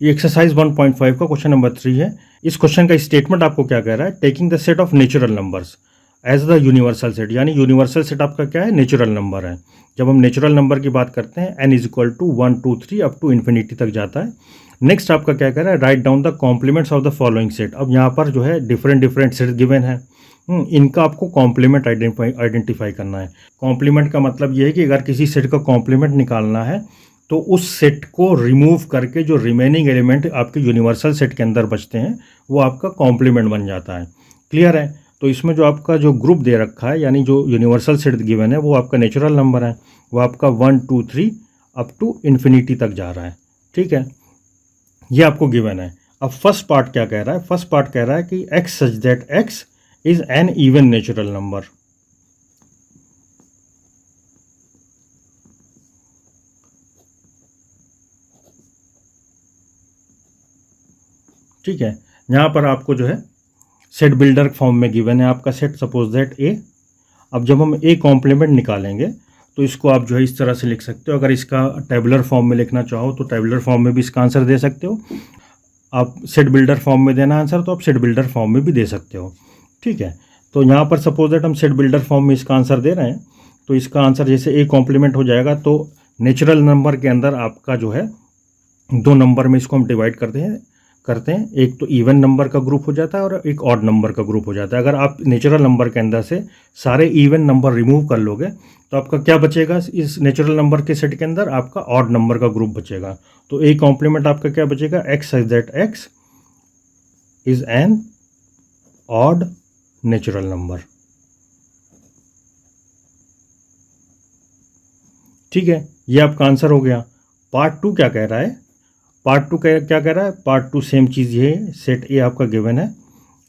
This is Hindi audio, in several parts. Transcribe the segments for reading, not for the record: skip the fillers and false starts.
ये एक्सरसाइज 1.5 का क्वेश्चन नंबर 3 है। इस क्वेश्चन का स्टेटमेंट आपको क्या कह रहा है, taking the set of natural numbers as the universal set, यानी यूनिवर्सल सेट आपका क्या है, नेचुरल नंबर है। जब हम नेचुरल नंबर की बात करते हैं n is equal to 1 2 3 up to infinity तक जाता है। नेक्स्ट आपका क्या कह रहा है, write down the complements of the following set. अब यहाँ पर जो है डिफरेंट डिफरेंट सेट गिवन है, इनका आपको कॉम्प्लीमेंट आइडेंटिफाई करना है। कॉम्प्लीमेंट का मतलब ये है कि अगर किसी सेट का कॉम्प्लीमेंट निकालना है तो उस सेट को रिमूव करके जो रिमेनिंग एलिमेंट आपके यूनिवर्सल सेट के अंदर बचते हैं वो आपका कॉम्प्लीमेंट बन जाता है। क्लियर है? तो इसमें जो आपका जो ग्रुप दे रखा है, यानी जो यूनिवर्सल सेट गिवन है वो आपका नेचुरल नंबर है, वो आपका 1 2 3 अप टू इन्फिनिटी तक जा रहा है। ठीक है, ये आपको गिवन है। अब फर्स्ट पार्ट क्या कह रहा है, फर्स्ट पार्ट कह रहा है कि x such that x is an even natural number. ठीक है, यहाँ पर आपको जो है सेट बिल्डर फॉर्म में गिवन है आपका सेट, सपोज दैट ए। अब जब हम ए कॉम्प्लीमेंट निकालेंगे तो इसको आप जो है इस तरह से लिख सकते हो। अगर इसका टेबुलर फॉर्म में लिखना चाहो तो टेबुलर फॉर्म में भी इसका आंसर दे सकते हो। आप सेट बिल्डर फॉर्म में देना आंसर तो आप सेट बिल्डर फॉर्म में भी दे सकते हो। ठीक है, तो यहाँ पर सपोज दैट हम सेट बिल्डर फॉर्म में इसका आंसर दे रहे हैं, तो इसका आंसर जैसे ए कॉम्प्लीमेंट हो जाएगा तो नेचुरल नंबर के अंदर आपका जो है दो नंबर में इसको हम डिवाइड करते हैं। एक तो इवन नंबर का ग्रुप हो जाता है और एक ऑड नंबर का ग्रुप हो जाता है। अगर आप नेचुरल नंबर के अंदर से सारे इवन नंबर रिमूव कर लोगे तो आपका क्या बचेगा, इस नेचुरल नंबर के सेट के अंदर आपका ऑड नंबर का ग्रुप बचेगा। तो ए कॉम्प्लीमेंट आपका क्या बचेगा, x such that x is an odd natural number. ठीक है, ये आपका आंसर हो गया। पार्ट 2 क्या कह रहा है, पार्ट 2 क्या कह रहा है, पार्ट 2 सेम चीज़ ये है, सेट ए आपका गिवन है,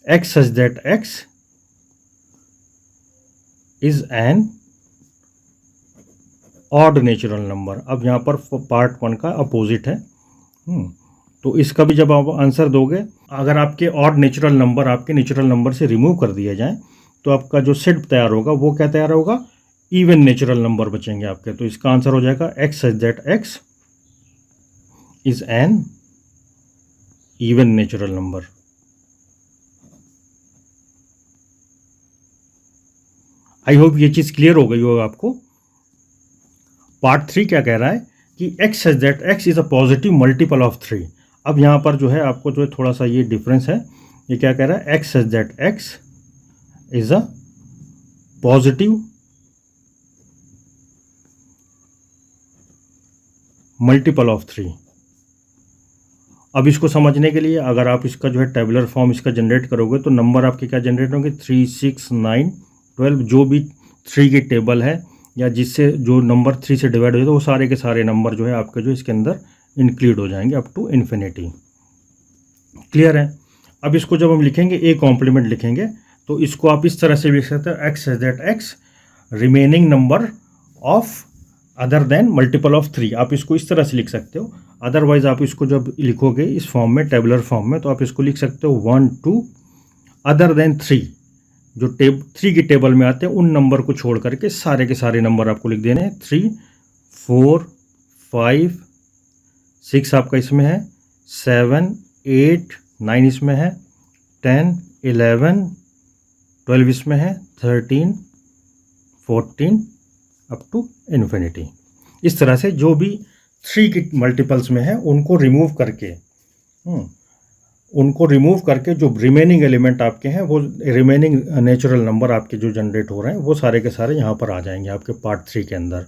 x such that x is an odd natural number. अब यहाँ पर पार्ट 1 का अपोजिट है। तो इसका भी जब आप आंसर दोगे, अगर आपके ऑड नेचुरल नंबर आपके नेचुरल नंबर से रिमूव कर दिए जाएं तो आपका जो सेट तैयार होगा वो क्या तैयार होगा, इवन नेचुरल नंबर बचेंगे आपके। तो इसका आंसर हो जाएगा x such that x is an even natural number. I hope ये चीज़ क्लियर हो गई होगा आपको। पार्ट 3 क्या कह रहा है कि x such that x is a positive multiple of 3। अब यहाँ पर जो है आपको जो है थोड़ा सा ये डिफरेंस है। ये क्या कह रहा है, x such that x is a positive multiple of 3। अब इसको समझने के लिए अगर आप इसका जो है टेबुलर फॉर्म इसका जनरेट करोगे तो नंबर आपके क्या जनरेट होंगे, 3 6 9 12। जो भी 3 की टेबल है या जिससे जो नंबर 3 से डिवाइड हो जाए तो वो सारे के सारे नंबर जो है आपके जो इसके अंदर इंक्लूड हो जाएंगे अप टू इन्फिनिटी। क्लियर है? अब इसको जब हम लिखेंगे ए कॉम्प्लीमेंट लिखेंगे तो इसको आप इस तरह से लिख सकते हो, X such that x remaining number of other than multiple of 3। आप इसको इस तरह से लिख सकते हो। अदरवाइज आप इसको जब लिखोगे इस फॉर्म में, टेबुलर फॉर्म में, तो आप इसको लिख सकते हो 1 2 अदर देन 3। जो 3 की टेबल में आते हैं उन नंबर को छोड़ करके सारे के सारे नंबर आपको लिख देने हैं। 3 4 5 6 आपका इसमें है, 7 8 9 इसमें है, 10 11 12 इसमें है, 13 14 अप टू इन्फिनिटी। इस तरह से जो भी 3 की मल्टीपल्स में है उनको रिमूव करके जो रिमेनिंग एलिमेंट आपके हैं वो रिमेनिंग नेचुरल नंबर आपके जो जनरेट हो रहे हैं वो सारे के सारे यहाँ पर आ जाएंगे आपके पार्ट 3 के अंदर।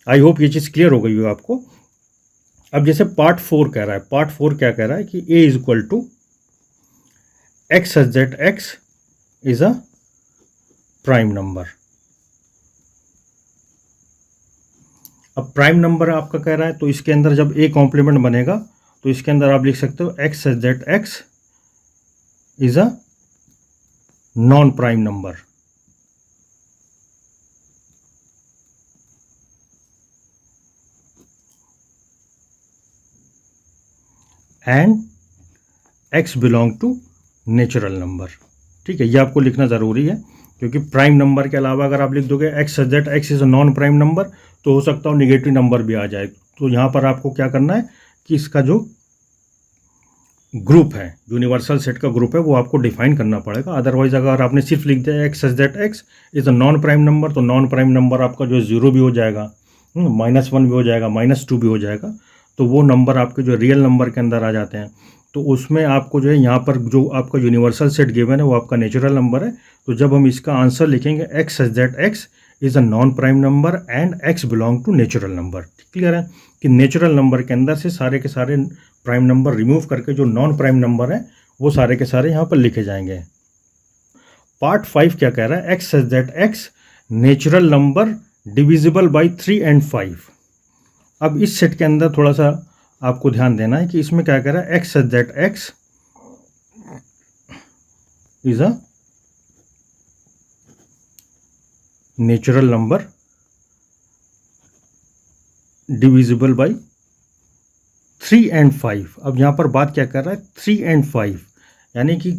आई होप ये चीज़ क्लियर हो गई हो आपको। अब जैसे पार्ट 4 कह रहा है, पार्ट 4 क्या कह रहा है कि A is equal to x such that x is a prime number. अब प्राइम नंबर आपका कह रहा है तो इसके अंदर जब ए कॉम्प्लीमेंट बनेगा तो इसके अंदर आप लिख सकते हो X such that x is a non prime number. And X belong to natural number. ठीक है, ये आपको लिखना ज़रूरी है क्योंकि प्राइम नंबर के अलावा अगर आप लिख दोगे x such that x is a non prime number तो हो सकता हो नेगेटिव नंबर भी आ जाए। तो यहाँ पर आपको क्या करना है कि इसका जो ग्रुप है, यूनिवर्सल सेट का ग्रुप है, वो आपको डिफाइन करना पड़ेगा। अदरवाइज अगर आपने सिर्फ लिख दिया x such that x is a non prime number, तो नॉन प्राइम नंबर आपका जो है जीरो भी हो जाएगा, -1 भी हो जाएगा, -2 भी हो जाएगा, तो वो नंबर आपके जो रियल नंबर के अंदर आ जाते हैं। तो उसमें आपको जो है यहाँ पर जो आपका यूनिवर्सल सेट गिवन है वो आपका नेचुरल नंबर है। तो जब हम इसका आंसर लिखेंगे X such that x is a non prime number and X belong to natural number. Clear है कि नेचुरल नंबर के अंदर से सारे के सारे प्राइम नंबर रिमूव करके जो नॉन प्राइम नंबर है वो सारे के सारे यहाँ पर लिखे जाएंगे। पार्ट 5 क्या कह रहा है, x such that x natural number divisible by 3 and 5। अब इस सेट के अंदर थोड़ा सा आपको ध्यान देना है कि इसमें क्या कह रहा है, x such that x is a natural number divisible by 3 and 5। अब यहाँ पर बात क्या कर रहा है, 3 and 5, यानी कि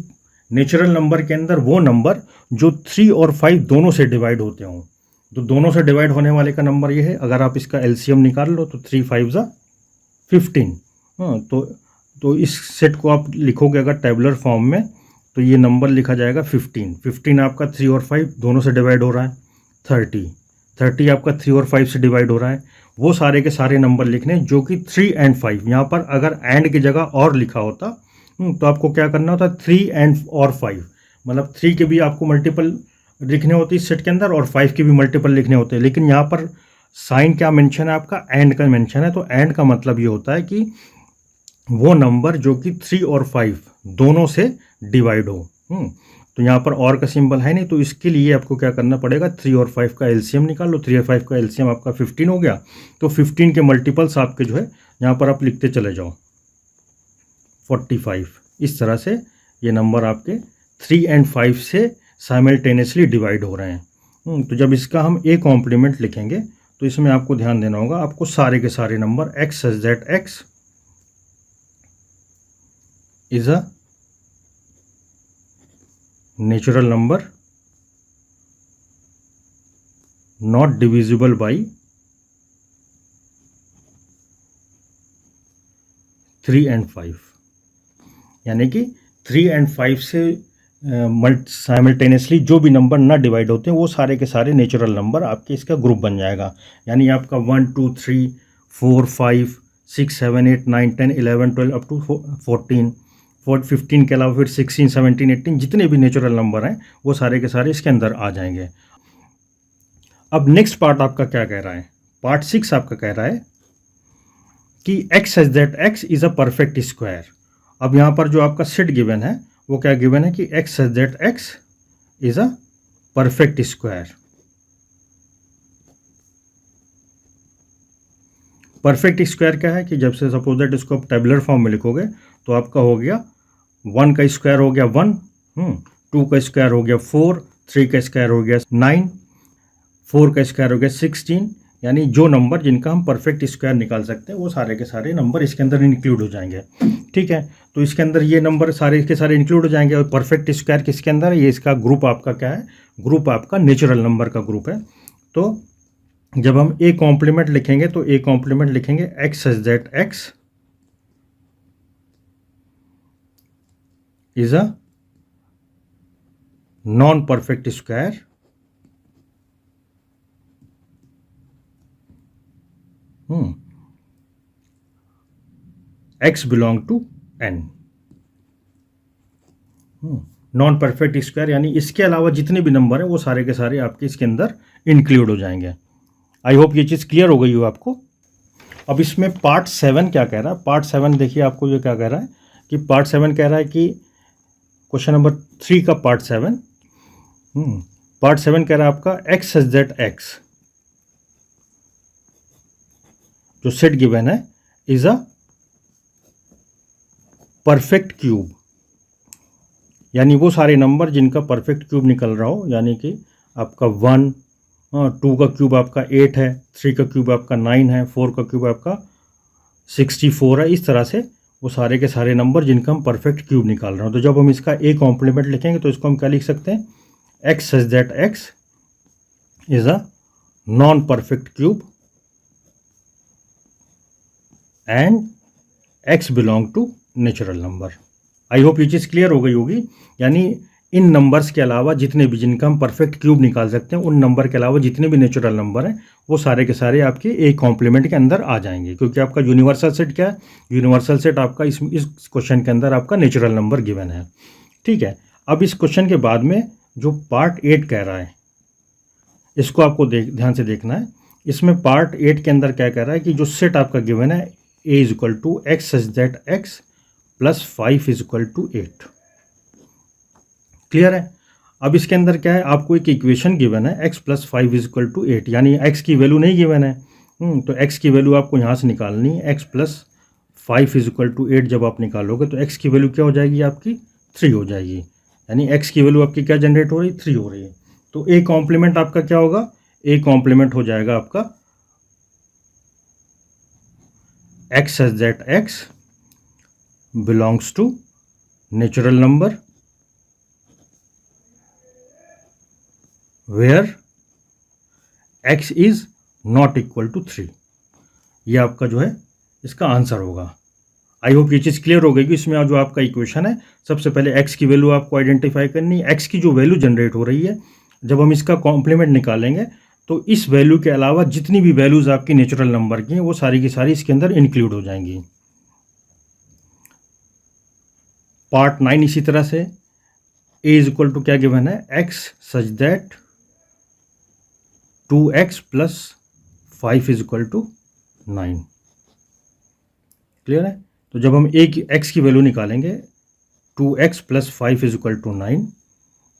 नेचुरल नंबर के अंदर वो नंबर जो 3 और 5 दोनों से डिवाइड होते हों। तो दोनों से डिवाइड होने वाले का नंबर ये है, अगर आप इसका एलसीएम निकाल लो तो 3 5 ज़ा 15। हाँ, तो इस सेट को आप लिखोगे अगर टेबुलर फॉर्म में तो ये नंबर लिखा जाएगा 15। 15 आपका 3 और 5 दोनों से डिवाइड हो रहा है। 30 आपका 3 और 5 से डिवाइड हो रहा है। वो सारे के सारे नंबर लिखने जो कि 3 and 5। यहाँ पर अगर एंड की जगह और लिखा होता तो आपको क्या करना होता, 3 and और 5, मतलब 3 के भी आपको मल्टीपल लिखने होते इस सेट के अंदर और 5 के भी मल्टीपल लिखने होते हैं। लेकिन यहाँ पर साइन क्या मेंशन है आपका, एंड का मेंशन है। तो एंड का मतलब ये होता है कि वो नंबर जो कि 3 और 5 दोनों से डिवाइड हो। तो यहाँ पर और का सिंबल है नहीं, तो इसके लिए आपको क्या करना पड़ेगा, 3 और 5 का एलसीएम निकाल लो। 3 और 5 का एलसीएम आपका 15 हो गया। तो 15 के मल्टीपल्स आपके जो है यहाँ पर आप लिखते चले जाओ, 45। इस तरह से ये नंबर आपके 3 and 5 से साइमल्टेनियसली डिवाइड हो रहे हैं। तो जब इसका हम ए कॉम्प्लीमेंट लिखेंगे तो इसमें आपको ध्यान देना होगा, आपको सारे के सारे number x such that x is a natural number not divisible by 3 and 5, यानी कि 3 and 5 से साइमल्टेनियसली जो भी नंबर ना डिवाइड होते हैं वो सारे के सारे नेचुरल नंबर आपके इसका ग्रुप बन जाएगा। यानी आपका 1 2 3 4 5 6 7 8 9 10 11 12 अप टू 14 15 के अलावा फिर 16 17 18 जितने भी नेचुरल नंबर हैं वो सारे के सारे इसके अंदर आ जाएंगे। अब नेक्स्ट पार्ट आपका क्या कह रहा है, पार्ट 6 आपका कह रहा है कि x such that x is a perfect square. अब यहाँ पर जो आपका सेट गिवन है वो क्या गिवन है कि x such that x is a perfect square. Perfect square क्या है कि जब से सपोज दैट इसको आप टेबुलर फॉर्म में लिखोगे तो आपका हो गया 1 का स्क्वायर हो गया 1, 2 का स्क्वायर हो गया 4, 3 का स्क्वायर हो गया 9, 4 का स्क्वायर हो गया 16। यानी जो नंबर जिनका हम परफेक्ट स्क्वायर निकाल सकते हैं वो सारे के सारे नंबर इसके अंदर इंक्लूड हो जाएंगे। ठीक है, तो इसके अंदर ये नंबर सारे के सारे इंक्लूड हो जाएंगे। और परफेक्ट स्क्वायर किसके अंदर है, ये इसका ग्रुप आपका क्या है, ग्रुप आपका नेचुरल नंबर का ग्रुप है। तो जब हम ए कॉम्प्लीमेंट लिखेंगे तो ए कॉम्प्लीमेंट लिखेंगे X such that x is a non perfect square X belong to N. Non perfect square यानी इसके अलावा जितने भी नंबर हैं वो सारे के सारे आपके इसके अंदर इंक्लूड हो जाएंगे। आई होप ये चीज़ क्लियर हो गई हो आपको। अब इसमें पार्ट 7 क्या कह रहा है, पार्ट 7 देखिए आपको ये क्या कह रहा है कि पार्ट 7 कह रहा है कि क्वेश्चन नंबर 3 का पार्ट 7 पार्ट 7 कह रहा है आपका एक्स सच दैट एक्स जो सेट गिवन है इज अ परफेक्ट क्यूब। यानी वो सारे नंबर जिनका परफेक्ट क्यूब निकल रहा हो, यानी कि आपका 1, 2 का क्यूब आपका 8 है, 3 का क्यूब आपका 9 है, 4 का क्यूब आपका 64 है। इस तरह से वो सारे के सारे नंबर जिनका हम परफेक्ट क्यूब निकाल रहे हो। तो जब हम इसका ए कॉम्प्लीमेंट लिखेंगे तो इसको हम क्या लिख सकते हैं, X such that x is a non perfect cube and X belong to natural number. I hope ये चीज़ क्लियर हो गई होगी। यानी इन नंबर्स के अलावा जितने भी जिनका हम परफेक्ट क्यूब निकाल सकते हैं, उन नंबर के अलावा जितने भी नेचुरल नंबर हैं वो सारे के सारे आपके ए कॉम्प्लीमेंट के अंदर आ जाएंगे, क्योंकि आपका यूनिवर्सल सेट क्या है, यूनिवर्सल सेट आपका इस क्वेश्चन के अंदर आपका नेचुरल नंबर गिवन है। ठीक है, अब इस क्वेश्चन के बाद में जो पार्ट 8 कह रहा है, इसको आपको ध्यान से देखना है। इसमें पार्ट 8 के अंदर क्या कह रहा है कि जो सेट आपका गिवन है A is equal to x such that x plus 5 is equal to 8। Clear है। अब इसके अंदर क्या है, आपको एक इक्वेशन गिवन है x plus 5 is equal to 8, यानी x की वैल्यू नहीं गिवन है। तो x की वैल्यू आपको यहाँ से निकालनी है। x plus 5 is equal to 8 जब आप निकालोगे तो x की वैल्यू क्या हो जाएगी, आपकी 3 हो जाएगी। यानी x की वैल्यू आपकी क्या जनरेट हो रही है, 3 हो रही है। तो a कॉम्प्लीमेंट आपका क्या होगा, a कॉम्प्लीमेंट हो जाएगा आपका x such that x belongs to natural number where x is not equal to 3। ये आपका जो है इसका आंसर होगा। आई होप ये चीज़ क्लियर हो गई कि इसमें जो आपका इक्वेशन है, सबसे पहले x की वैल्यू आपको आइडेंटिफाई करनी है। x की जो वैल्यू जनरेट हो रही है, जब हम इसका कॉम्प्लीमेंट निकालेंगे तो इस वैल्यू के अलावा जितनी भी वैल्यूज़ आपकी नेचुरल नंबर की हैं वो सारी की सारी इसके अंदर इंक्लूड हो जाएंगी। पार्ट 9 इसी तरह से a इज इक्वल टू क्या गिवन है, x such that 2x plus 5 is equal to 9। Clear है। तो जब हम a की x की वैल्यू निकालेंगे 2x plus 5 is equal to 9,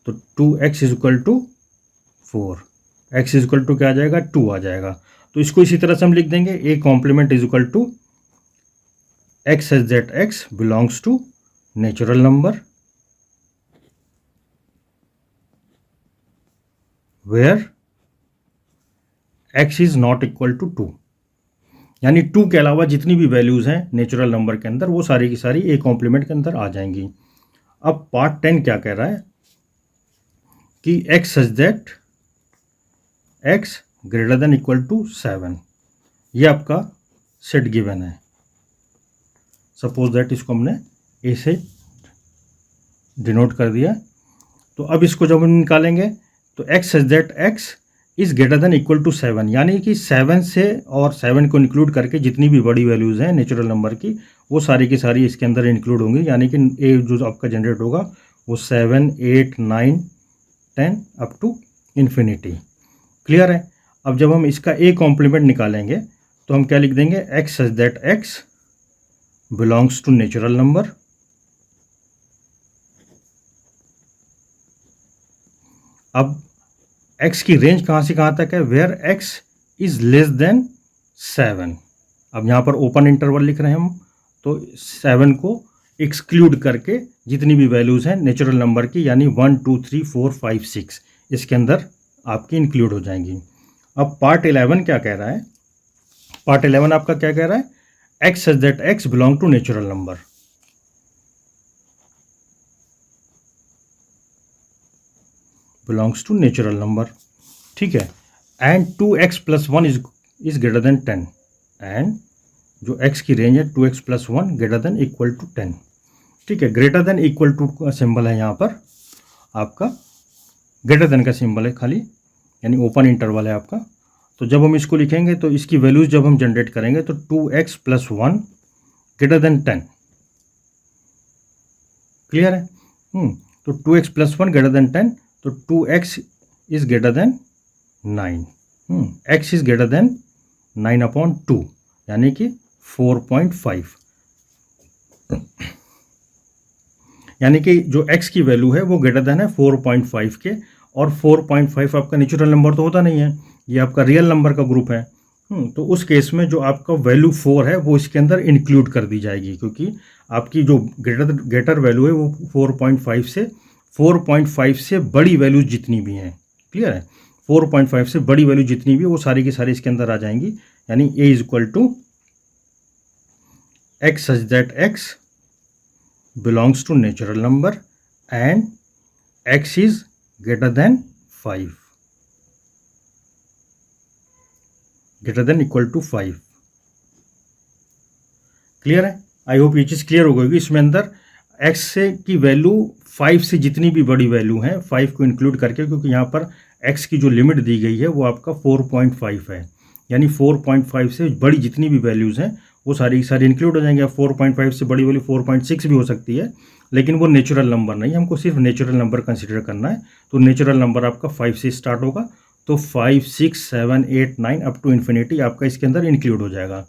तो 2x is equal to 4, x is equal to क्या आ जाएगा, 2 आ जाएगा। तो इसको इसी तरह से हम लिख देंगे a complement is equal to x such that x belongs to natural number where x is not equal to 2। यानी 2 के अलावा जितनी भी वैल्यूज़ हैं नेचुरल नंबर के अंदर वो सारी की सारी ए कॉम्प्लीमेंट के अंदर आ जाएंगी। अब पार्ट 10 क्या कह रहा है कि x such that x greater than equal to 7। ये आपका सेट गिवन है। सपोज दैट इसको हमने ए से डिनोट कर दिया। तो अब इसको जब हम निकालेंगे तो x such that x is greater than equal to 7, यानी कि 7 से और 7 को इंक्लूड करके जितनी भी बड़ी वैल्यूज़ हैं नेचुरल नंबर की वो सारी की सारी इसके अंदर इंक्लूड होंगी। यानी कि ए जो आपका जनरेट होगा वो 7, 8, 9, 10 अप टू इन्फिनिटी। क्लियर है। अब जब हम इसका ए कॉम्प्लीमेंट निकालेंगे तो हम क्या लिख देंगे, x such that x belongs to natural number अब x की रेंज कहाँ से कहाँ तक है, where x is less than 7। अब यहाँ पर ओपन इंटरवल लिख रहे हैं हम, तो 7 को एक्सक्लूड करके जितनी भी वैल्यूज़ हैं नेचुरल नंबर की, यानी 1, 2, 3, 4, 5, 6 इसके अंदर आपकी इंक्लूड हो जाएंगी। अब पार्ट 11 क्या कह रहा है, पार्ट 11 आपका क्या कह रहा है, x such that x belong to natural number belongs to natural number. ठीक है। And 2x plus 1 is greater than 10, and जो x की रेंज है 2x plus 1 greater than equal to 10। ठीक है। ग्रेटर देन इक्वल टू का सिंबल है यहाँ पर आपका, ग्रेटर देन का सिंबल है खाली, यानी ओपन इंटरवल है आपका। तो जब हम इसको लिखेंगे तो इसकी वैल्यूज जब हम जनरेट करेंगे तो 2x plus 1 greater than 10। Clear है। तो 2x प्लस 1 ग्रेटर देन 10, तो 2x is greater then 9, x is greater then 9 upon 2, यानी कि 4.5। यानी कि जो x की वैल्यू है वो ग्रेटर देन है 4.5 के, और 4.5 आपका नेचुरल नंबर तो होता नहीं है, ये आपका रियल नंबर का ग्रुप है। तो उस केस में जो आपका वैल्यू 4 है वो इसके अंदर इंक्लूड कर दी जाएगी, क्योंकि आपकी जो ग्रेटर वैल्यू है वो 4.5 से बड़ी वैल्यूज जितनी भी हैं, क्लियर है, 4.5 से बड़ी वैल्यू जितनी भी वो सारी की सारी इसके अंदर आ जाएंगी। यानी a is equal to x such that x belongs to natural number and x is greater than 5, greater than equal to 5। Clear है। आई होप ये चीज़ क्लियर हो गई। इसमें अंदर x से की वैल्यू 5 से जितनी भी बड़ी वैल्यू है 5 को इंक्लूड करके, क्योंकि यहाँ पर x की जो लिमिट दी गई है वो आपका 4.5 है, यानी 4.5 से बड़ी जितनी भी वैल्यूज़ हैं वो सारी की सारी इंक्लूड हो जाएंगे। 4.5 से बड़ी वैल्यू 4.6 भी हो सकती है, लेकिन वो नेचुरल नंबर नहीं, हमको सिर्फ नेचुरल नंबर कंसिडर करना है। तो नेचुरल नंबर आपका 5 से स्टार्ट होगा, तो 5, 6, 7, 8, 9 अप टू इन्फिनिटी आपका इसके अंदर इंक्लूड हो जाएगा।